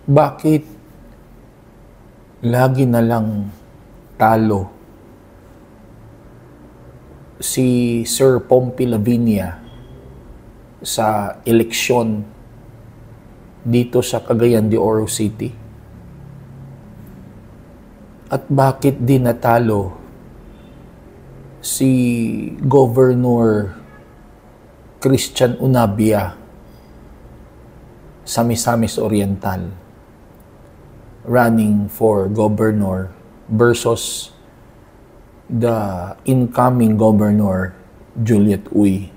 bakit lagi na lang talo si Sir Pompi Lavinia sa eleksyon dito sa Cagayan de Oro City? At bakit din natalo si Governor Christian Unabia sa Misamis Oriental running for governor versus the incoming governor Juliet Uy?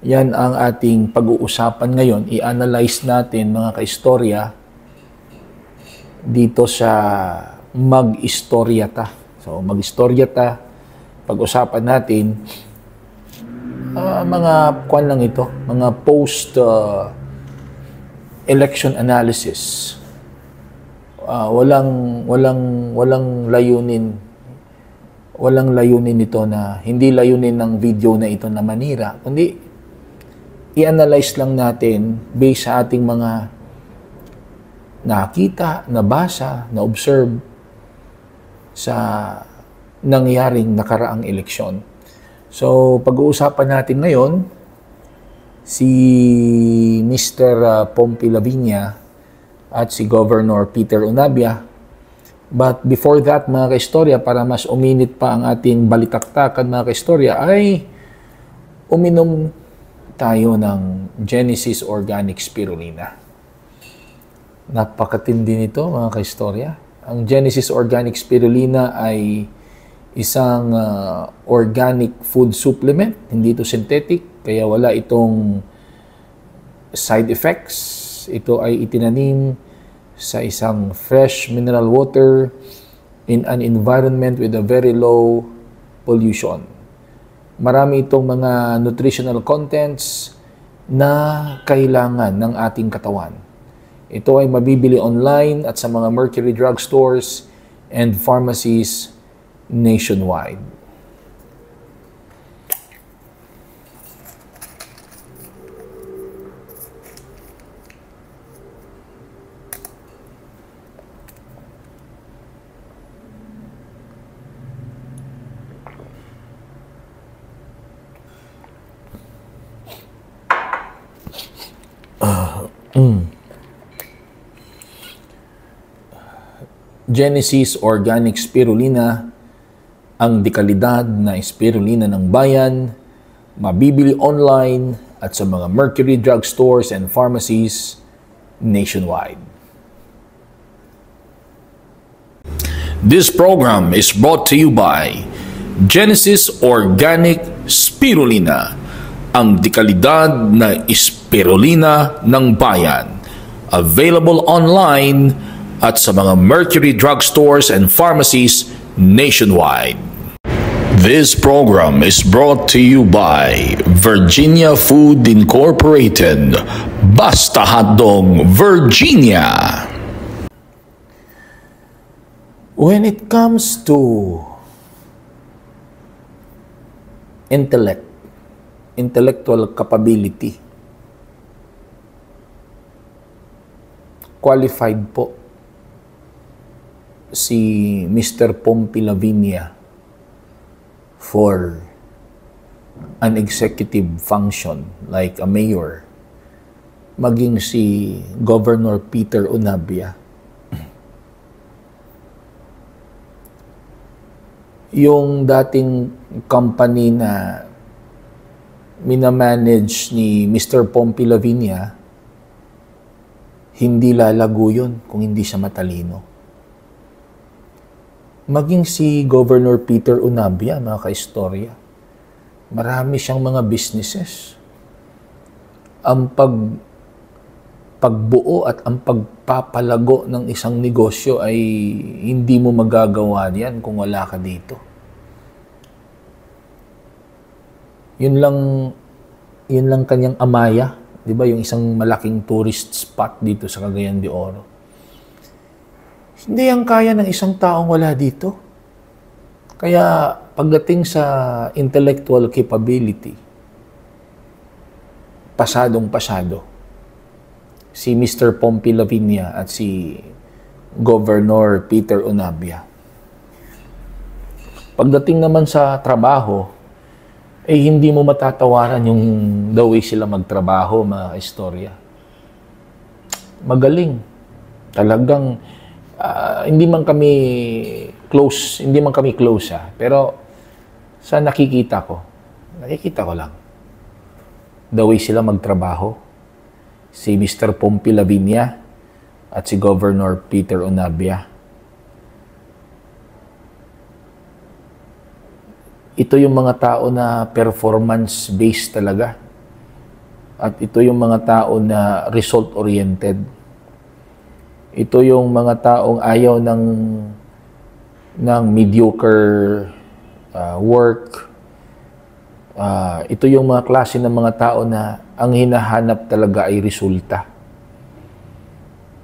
Yan ang ating pag-uusapan ngayon. I-analyze natin, mga kaistorya, dito sa Mag-Istoryata. So, Mag-Istoryata, pag-usapan natin mga kwan lang ito, mga post-election analysis. Walang layunin. Walang layunin ito na, hindi layunin ng video na ito na manira, kundi i-analyze lang natin based sa ating mga nakita, nabasa, na-observe sa nangyaring nakaraang eleksyon. So, pag-uusapan natin ngayon si Mr. Pompi Lavinia at si Governor Peter Unabia. But before that, mga kaistorya, para mas uminit pa ang ating balitaktakan, mga kaistorya, ay uminom tayo ng Genesis Organic Spirulina. Napakatindi nito, mga kaistorya. Ang Genesis Organic Spirulina ay isang organic food supplement. Hindi ito synthetic, kaya wala itong side effects. Ito ay itinanim sa isang fresh mineral water in an environment with a very low pollution. Marami itong mga nutritional contents na kailangan ng ating katawan. Ito ay mabibili online at sa mga Mercury Drug Stores and pharmacies nationwide. Genesis Organic Spirulina, ang dekalidad na spirulina ng bayan, mabibili online at sa mga Mercury Drug Stores and pharmacies nationwide. This program is brought to you by Genesis Organic Spirulina, ang dekalidad na spirulina ng bayan. Available online at sa mga Mercury Drug Stores and pharmacies nationwide. This program is brought to you by Virginia Food Incorporated, Basta Hotdog, Virginia. When it comes to intellectual capability, qualified po si Mr. Pompi Lavinia for an executive function like a mayor, maging si Governor Peter Unabia. Yung dating company na minamanage ni Mr. Pompi Lavinia, hindi lalago yun kung hindi siya matalino. Maging si Governor Peter Unabia, mga kaistorya, marami siyang mga businesses. Ang pagbuo at ang pagpapalago ng isang negosyo ay hindi mo magagawa yan kung wala ka dito. Yun lang kanyang Amaya, di ba? Yung isang malaking tourist spot dito sa Cagayan de Oro. Hindi ang kaya ng isang taong wala dito. Kaya pagdating sa intellectual capability, pasadong-pasado. si Mr. Pompi Lavinia at si Governor Peter Onabia. Pagdating naman sa trabaho, hindi mo matatawaran yung the way sila magtrabaho, mga istorya. Magaling. Talagang hindi man kami close pero sa nakikita ko lang, the way sila magtrabaho, si Mr. Pompi Lavinia at si Governor Peter Onabia. Ito yung mga tao na performance-based talaga. At ito yung mga tao na result-oriented. Ito yung mga taong ayaw ng mediocre work. Ito yung mga klase ng mga tao na ang hinahanap talaga ay resulta.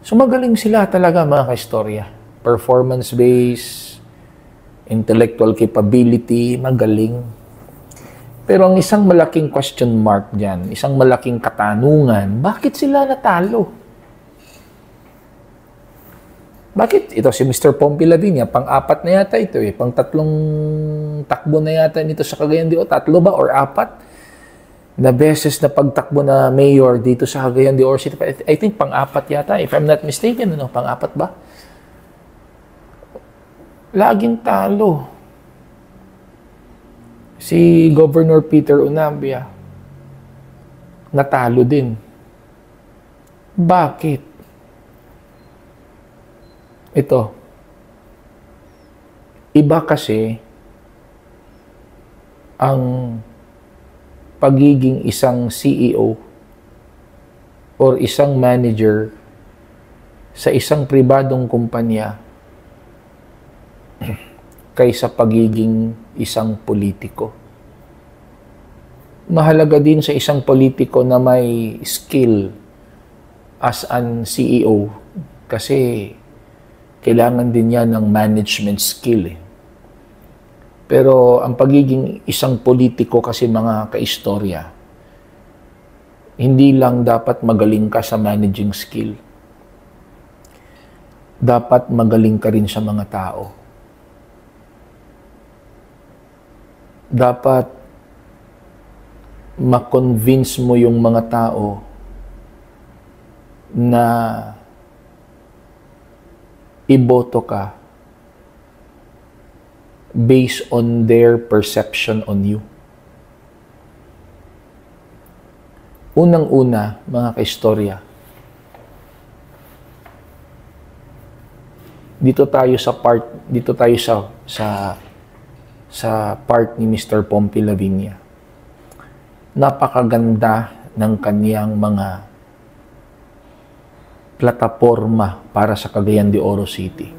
So magaling sila talaga, mga kaistorya. Performance-based, intellectual capability, magaling. Pero ang isang malaking question mark dyan, isang malaking katanungan, bakit sila natalo? Bakit? Ito si Mr. Pompi Lavinia, pang-apat na yata ito eh. Pang-tatlong takbo na yata nito sa Cagayan de Oro. Tatlo ba or apat? Na beses na pagtakbo na mayor dito sa Cagayan de Oro City. I think pang-apat yata, if I'm not mistaken. Ano? Pang-apat ba? Laging talo. Si Governor Peter Onabia, natalo din. Bakit? Ito. Iba kasi ang pagiging isang CEO or isang manager sa isang pribadong kumpanya kaysa pagiging isang politiko. Mahalaga din sa isang politiko na may skill as an CEO kasi kailangan din yan ng management skill eh. Pero ang pagiging isang politiko kasi, mga kaistorya, hindi lang dapat magaling ka sa managing skill. Dapat magaling ka rin sa mga tao. Dapat ma-convince mo yung mga tao na iboto ka based on their perception on you. Unang-una, mga kaistorya, dito tayo sa part ni Mr. Pompi Lavinia. Napakaganda ng kaniyang mga plataforma para sa Cagayan de Oro City.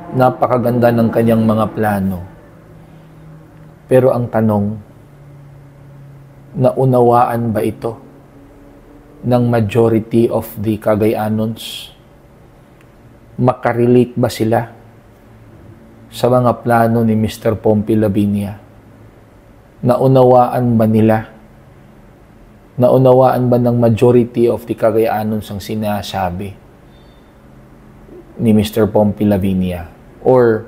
Napakaganda ng kanyang mga plano. Pero ang tanong, naunawaan ba ito ng majority of the Cagayanons? Makarelate ba sila sa mga plano ni Mr. Pompi Lavinia? Naunawaan ba nila? Naunawaan ba ng majority of the Cagayanons ang sinasabi ni Mr. Pompi Lavinia? Or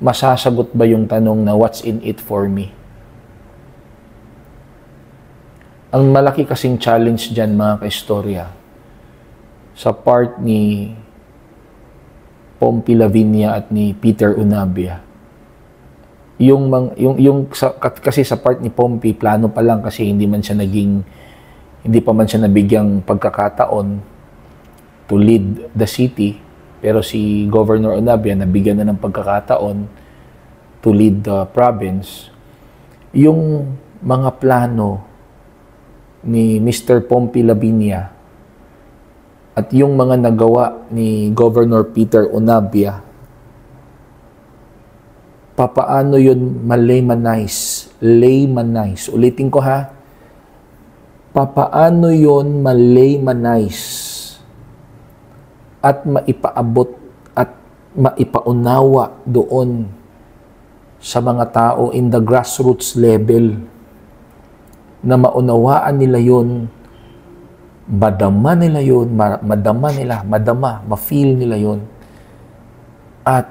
masasagot ba yung tanong na what's in it for me? Ang malaki kasing challenge dyan, mga kaistorya, sa part ni Pompi Lavinia at ni Peter Onabia. Kasi sa part ni Pompi, plano pa lang kasi hindi pa man siya nabigyang pagkakataon to lead the city. Pero si Governor Onabia nabigyan na ng pagkakataon to lead the province. Yung mga plano ni Mr. Pompi Lavinia at yung mga nagawa ni Governor Peter Onabia, papaano yun laymanize? Ulitin ko ha. Papaano yun laymanize at maipaabot at maipaunawa doon sa mga tao in the grassroots level na maunawaan nila yun madama nila yun, ma-feel nila yun, at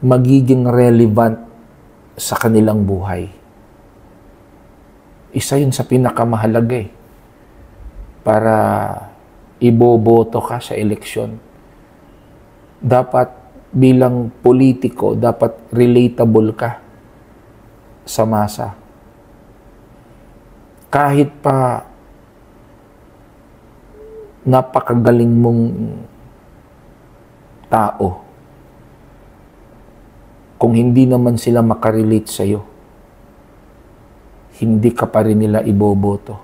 magiging relevant sa kanilang buhay. Isa yun sa pinakamahalaga para iboboto ka sa eleksyon. Dapat bilang politiko, dapat relatable ka sa masa. Kahit pa napakagaling mong tao, kung hindi naman sila makarelate sa'yo, hindi ka pa rin nila iboboto.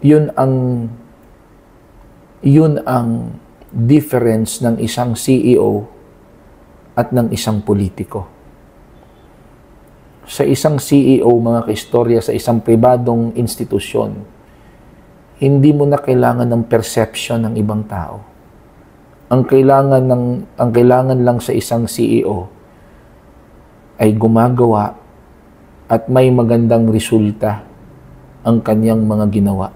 Yun ang difference ng isang CEO at ng isang politiko. Sa isang CEO, mga kaistorya, sa isang pribadong institusyon, hindi mo na kailangan ng perception ng ibang tao. Ang kailangan lang sa isang CEO ay gumagawa at may magandang resulta ang kanyang mga ginawa.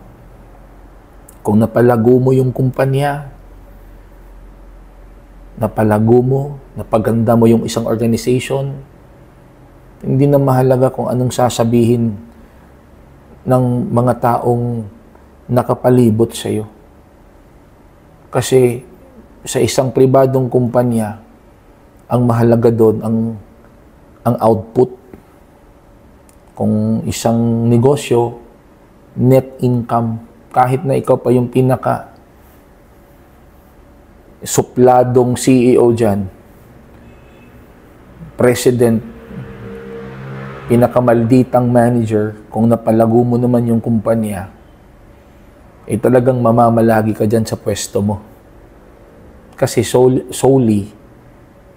Kung napalago mo yung kumpanya, napaganda mo yung isang organization, hindi na mahalaga kung anong sasabihin ng mga taong nakapalibot sa iyo. Kasi sa isang pribadong kumpanya, ang mahalaga doon ang output. Kung isang negosyo, net income, kahit na ikaw pa yung pinaka supladong CEO dyan, president, pinakamalditang manager, kung napalago mo naman yung kumpanya, talagang mamamalagi ka dyan sa pwesto mo. Kasi solely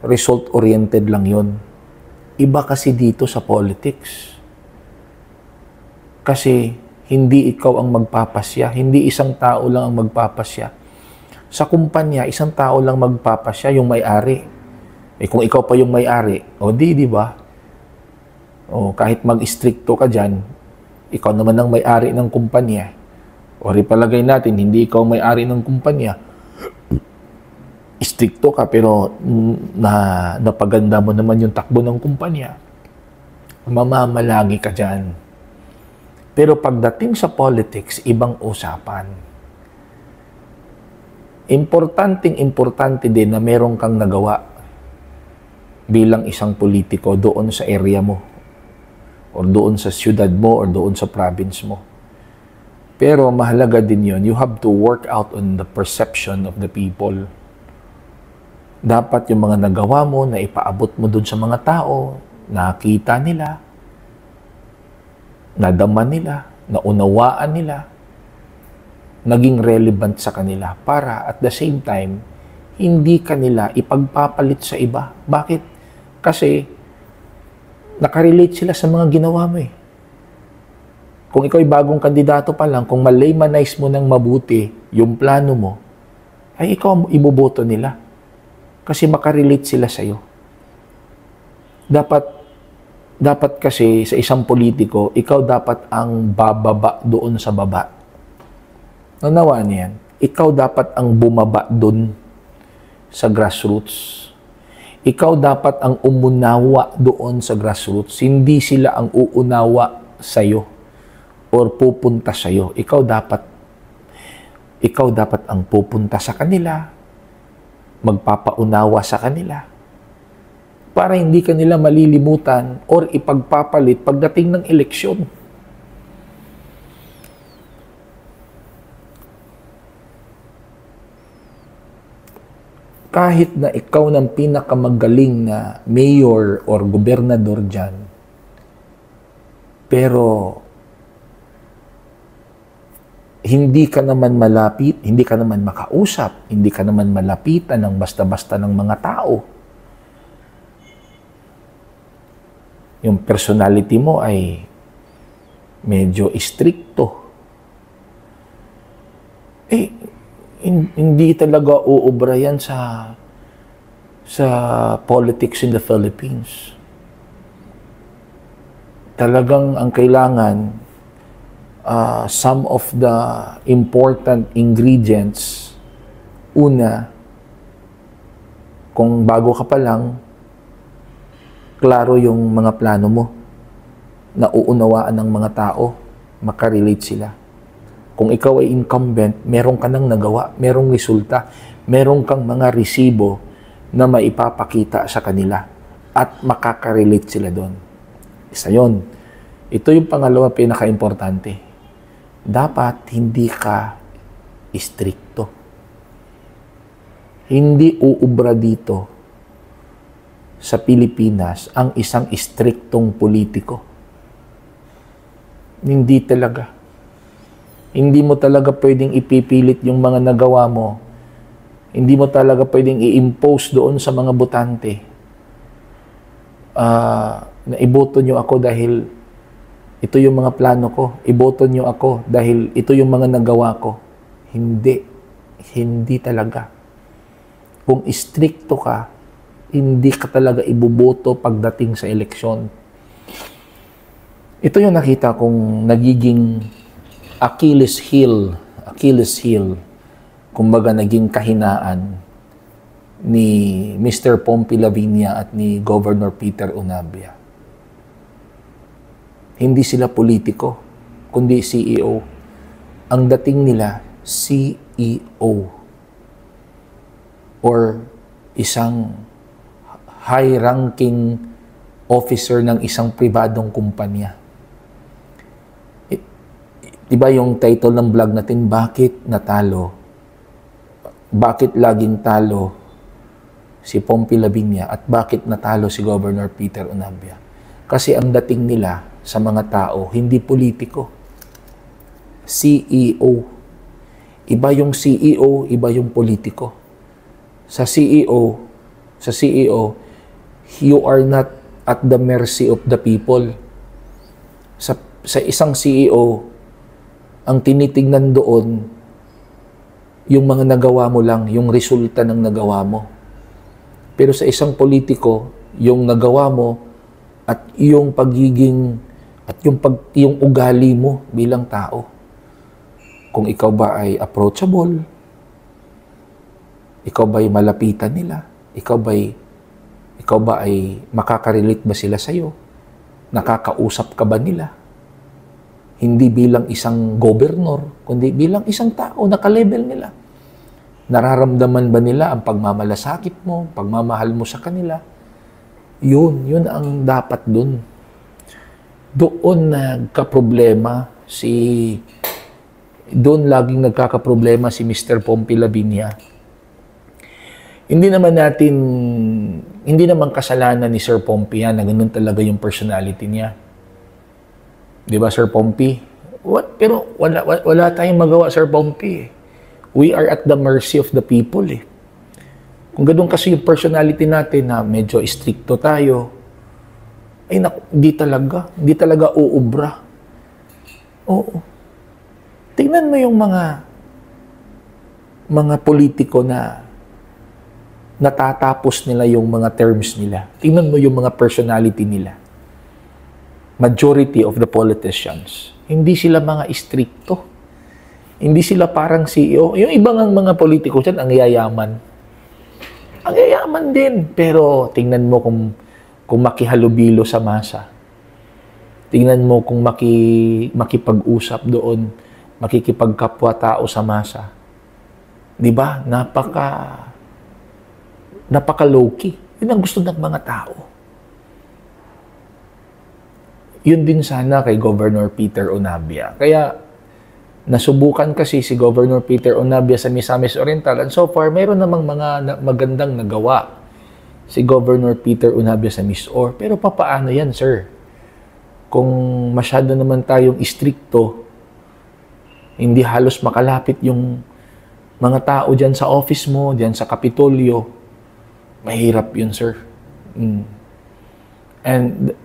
result-oriented lang yun. Iba kasi dito sa politics. Kasi hindi ikaw ang magpapasya, hindi isang tao lang ang magpapasya. Sa kumpanya, isang tao lang magpapasya, yung may-ari. Kung ikaw pa yung may-ari, di ba? Kahit mag-stricto ka dyan, ikaw naman ang may-ari ng kumpanya. Palagay natin, hindi ikaw may-ari ng kumpanya. Stricto ka, pero napaganda mo naman yung takbo ng kumpanya. Mamamalagi ka dyan. Pero pagdating sa politics, ibang usapan. Importante din na meron kang nagawa bilang isang politiko doon sa area mo, or doon sa siyudad mo, or doon sa province mo. Pero mahalaga din yun. You have to work out on the perception of the people. Dapat yung mga nagawa mo, na ipaabot mo doon sa mga tao, nakita nila, nadama nila, naunawaan nila, naging relevant sa kanila, para at the same time, hindi kanila ipagpapalit sa iba. Bakit? Kasi nakarelate sila sa mga ginawa mo . Kung ikaw ay bagong kandidato pa lang, kung malaymanize mo ng mabuti yung plano mo, ay ikaw ang iboboto nila. Kasi makarelate sila sa'yo. Dapat kasi sa isang politiko, ikaw dapat ang bababa doon sa baba. Nanawaan yan. Ikaw dapat ang bumaba doon sa grassroots. Ikaw dapat ang umunawa doon sa grassroots. Hindi sila ang uunawa sa'yo or pupunta sa'yo. Ikaw dapat ang pupunta sa kanila, magpapaunawa sa kanila, para hindi kanila malilimutan or ipagpapalit pagdating ng eleksyon. Kahit na ikaw ng pinakamagaling na mayor or gobernador dyan, pero hindi ka naman malapit, hindi ka naman makausap, hindi ka naman malapitan ng basta-basta ng mga tao. Yung personality mo ay medyo stricto. Hindi talaga uubra yan sa politics in the Philippines. Talagang ang kailangan, some of the important ingredients. Una, kung bago ka pa lang, klaro yung mga plano mo, nauunawaan ng mga tao, makarelate sila. Kung ikaw ay incumbent, meron ka nang nagawa, merong resulta, meron kang mga resibo na maipapakita sa kanila at makakarelate sila doon. Isa yun. Ito yung pangalawa pinaka-importante. Dapat hindi ka istrikto. Hindi uubra dito sa Pilipinas ang isang istriktong politiko. Hindi talaga. Hindi mo talaga pwedeng ipipilit yung mga nagawa mo. Hindi mo talaga pwedeng i-impose doon sa mga botante na iboto nyo ako dahil ito yung mga plano ko. Iboto nyo ako dahil ito yung mga nagawa ko. Hindi. Hindi talaga. Kung istrikto ka, hindi ka talaga iboboto pagdating sa eleksyon. Ito yung nakita kong nagiging Achilles heel, kumbaga naging kahinaan ni Mr. Pompi Lavinia at ni Governor Peter Onabia. Hindi sila politiko, kundi CEO. Ang dating nila, CEO or isang high-ranking officer ng isang pribadong kumpanya. Diba yung title ng vlog natin, Bakit Natalo? Bakit laging talo si Pompi Lavinia at bakit natalo si Governor Peter Onabia? Kasi ang dating nila sa mga tao, hindi politiko. CEO. Iba yung CEO, iba yung politiko. Sa CEO, you are not at the mercy of the people. Sa isang CEO, ang tinitingnan doon, yung mga nagawa mo lang, yung resulta ng nagawa mo. Pero sa isang politiko, yung nagawa mo at yung pagiging at yung ugali mo bilang tao. Kung ikaw ba ay approachable, ikaw ba ay malapitan nila, ikaw ba ay makakarelate ba sila sa'yo? Nakakausap ka ba nila? Hindi bilang isang gobernur, kundi bilang isang tao, naka-level nila. Nararamdaman ba nila ang pagmamalasakit mo, pagmamahal mo sa kanila? Yun ang dapat dun. Doon laging nagkakaproblema si Mr. Pompi Lavinia. Hindi naman kasalanan ni Sir Pompi yan na ganun talaga yung personality niya. Di ba, Sir Pompi? Pero wala tayong magawa, Sir Pompi. We are at the mercy of the people. Kung ganun kasi yung personality natin na medyo stricto tayo, ay hindi talaga uubra. Oo. Tingnan mo yung mga politiko na natatapos nila yung mga terms nila. Tingnan mo yung mga personality nila. Majority of the politicians, hindi sila mga istrikto. Hindi sila parang CEO. Yung ibang mga politiko dyan, ang yayaman. Ang yayaman din. Pero tingnan mo kung makihalubilo sa masa. Tingnan mo kung makipag-usap doon, makikipagkapwa tao sa masa. Di ba? Napaka low-key. Yun ang gusto ng mga tao. Yun din sana kay Governor Peter Onabia. Kaya, nasubukan kasi si Governor Peter Onabia sa Misamis Oriental and so far, mayroon namang mga magandang nagawa si Governor Peter Onabia sa Mis-Or. Pero papaano yan, sir? Kung masyado naman tayong istrikto, hindi halos makalapit yung mga tao dyan sa office mo, dyan sa Kapitolyo, mahirap yun, sir. And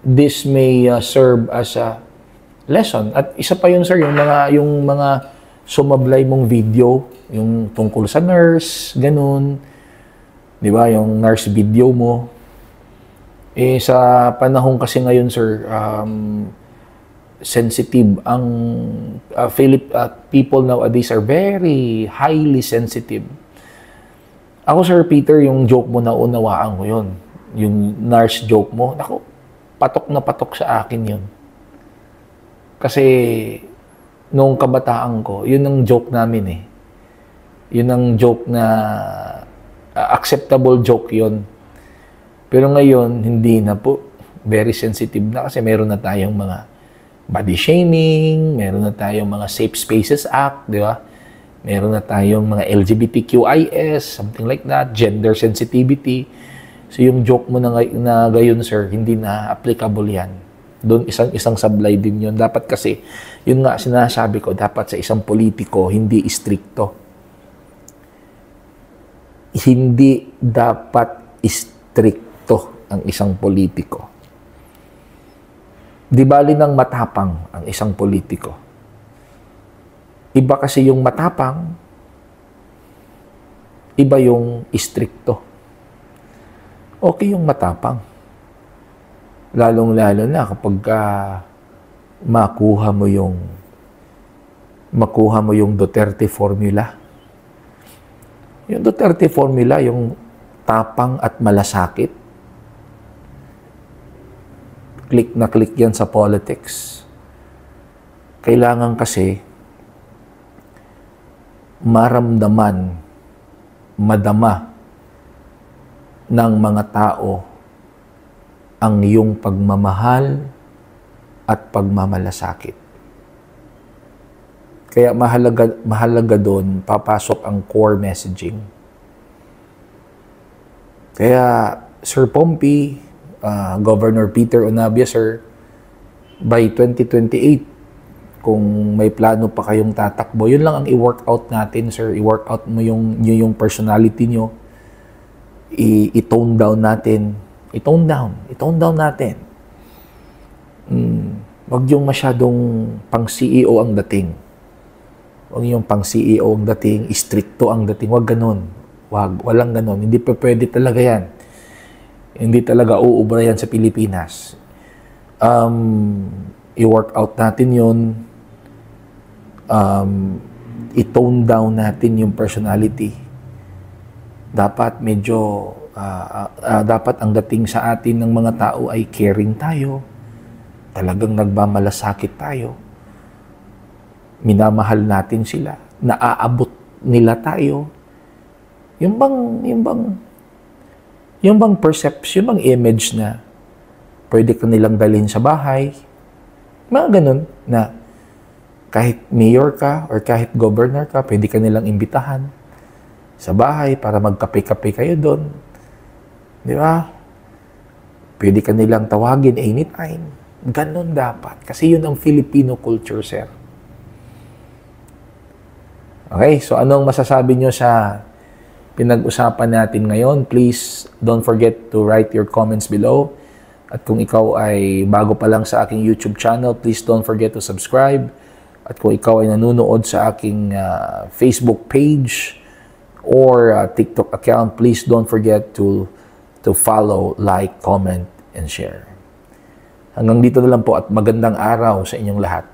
this may serve as a lesson. At isa pa yun, sir, yung mga sumablay mong video, yung tungkol sa nurse, ganun. Di ba? Yung nurse video mo. Sa panahon kasi ngayon, sir, sensitive. Ang people nowadays are very highly sensitive. Ako, Sir Peter, yung joke mo na unawaan ko yun. Yung nurse joke mo, naku, patok na patok sa akin yun. Kasi, nung kabataan ko, yun ang joke namin eh. Yun ang joke na, acceptable joke yun. Pero ngayon, hindi na po. Very sensitive na kasi meron na tayong mga body shaming, meron na tayong mga Safe Spaces Act, di ba? Meron na tayong mga LGBTQIS, something like that, gender sensitivity. So yung joke mo na gayon, sir, hindi na applicable yan. Doon isang sablay din yun. Dapat kasi, yun nga sinasabi ko, dapat sa isang politiko, hindi istrikto. Hindi dapat istrikto ang isang politiko. Di bali nang matapang ang isang politiko. Iba kasi yung matapang, iba yung istrikto. Okay yung matapang. Lalong-lalo na kapag makuha mo yung Duterte formula. Yung Duterte formula, yung tapang at malasakit. Click na click yan sa politics. Kailangan kasi maramdaman, madama ng mga tao ang iyong pagmamahal at pagmamalasakit. Kaya mahalaga doon, papasok ang core messaging. Kaya, Sir Pompey, Governor Peter Onabia, sir, by 2028, kung may plano pa kayong tatakbo, yun lang ang i-workout natin, sir. I-workout mo yung personality nyo. I-tone down natin. I-tone down natin. Wag yung masyadong pang-CEO ang dating. Wag yung pang-CEO ang dating, istrikto ang dating. Wag ganun. Walang ganun. Hindi pa pwede talaga yan. Hindi talaga uubra yan sa Pilipinas. I-workout natin yun. I-tone down natin yung personality. Dapat medyo, dapat ang dating sa atin ng mga tao ay caring tayo. Talagang nagmamalasakit tayo. Minamahal natin sila. Naaabot nila tayo. Yung bang perception, yung bang image na pwede ka nilang dalhin sa bahay. Mga ganun na kahit mayor ka or kahit governor ka, pwede ka nilang imbitahan sa bahay para magkape-kape kayo doon. Di ba? Pwede ka nilang tawagin anytime. Ganun dapat. Kasi yun ang Filipino culture, sir. Okay, so anong masasabi nyo sa pinag-usapan natin ngayon? Please don't forget to write your comments below. At kung ikaw ay bago pa lang sa aking YouTube channel, please don't forget to subscribe. At kung ikaw ay nanonood sa aking Facebook page or TikTok account, please don't forget to follow, like, comment, and share. Hanggang dito na lang po at magandang araw sa inyong lahat.